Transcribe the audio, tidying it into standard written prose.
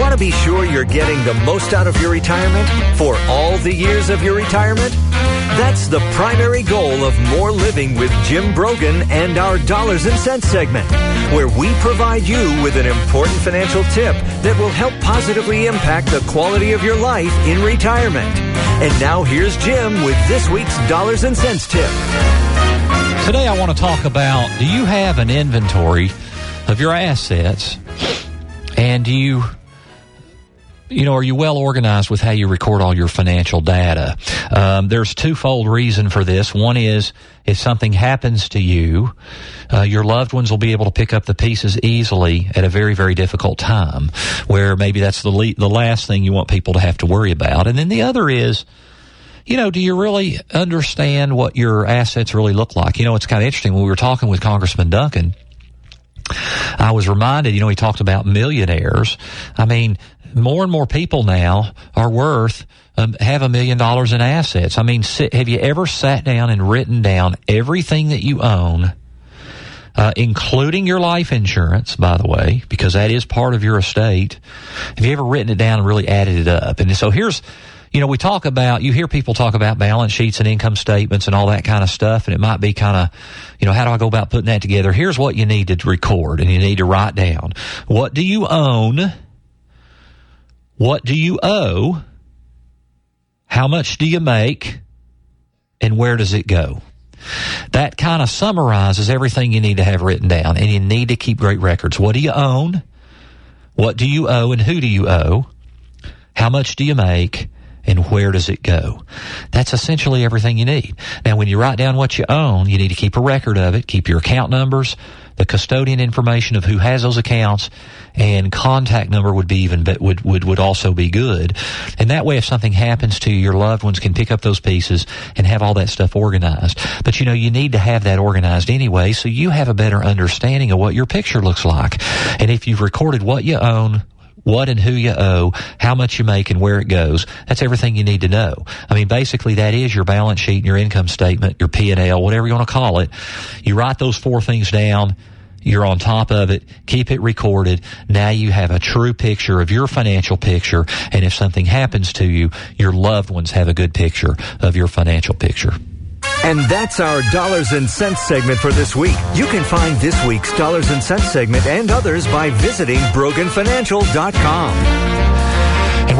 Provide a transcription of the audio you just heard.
Want to be sure you're getting the most out of your retirement for all the years of your retirement? That's the primary goal of More Living with Jim Brogan and our Dollars and Cents segment, where we provide you with an important financial tip that will help positively impact the quality of your life in retirement. And now here's Jim with this week's Dollars and Cents tip. Today I want to talk about, do you have an inventory of your assets? And do you are you well organized with how you record all your financial data? There's twofold reason for this. One is, if something happens to you, your loved ones will be able to pick up the pieces easily at a very, very difficult time, where maybe that's the last thing you want people to have to worry about. And then the other is, do you really understand what your assets really look like? It's kind of interesting. When we were talking with Congressman Duncan, I was reminded, he talked about millionaires. I mean, more and more people now are worth, have $1 million in assets. I mean, have you ever sat down and written down everything that you own, including your life insurance, by the way, because that is part of your estate? Have you ever written it down and really added it up? And so here's, you hear people talk about balance sheets and income statements and all that kind of stuff, and it might be kind of, how do I go about putting that together? Here's what you need to record, and you need to write down. What do you own? What do you owe? How much do you make? And where does it go? That kind of summarizes everything you need to have written down, and you need to keep great records. What do you own? What do you owe, and who do you owe? How much do you make? And where does it go? That's essentially everything you need. Now, when you write down what you own, you need to keep a record of it. Keep your account numbers, the custodian information of who has those accounts, and contact number would also be good. And that way, if something happens to you, your loved ones can pick up those pieces and have all that stuff organized. But you need to have that organized anyway, so you have a better understanding of what your picture looks like. And if you've recorded what you own, what and who you owe, how much you make, and where it goes, that's everything you need to know. I mean, basically, that is your balance sheet and your income statement, your P&L, whatever you want to call it. You write those 4 things down. You're on top of it. Keep it recorded. Now you have a true picture of your financial picture, and if something happens to you, your loved ones have a good picture of your financial picture. And that's our Dollars and Cents segment for this week. You can find this week's Dollars and Cents segment and others by visiting BroganFinancial.com.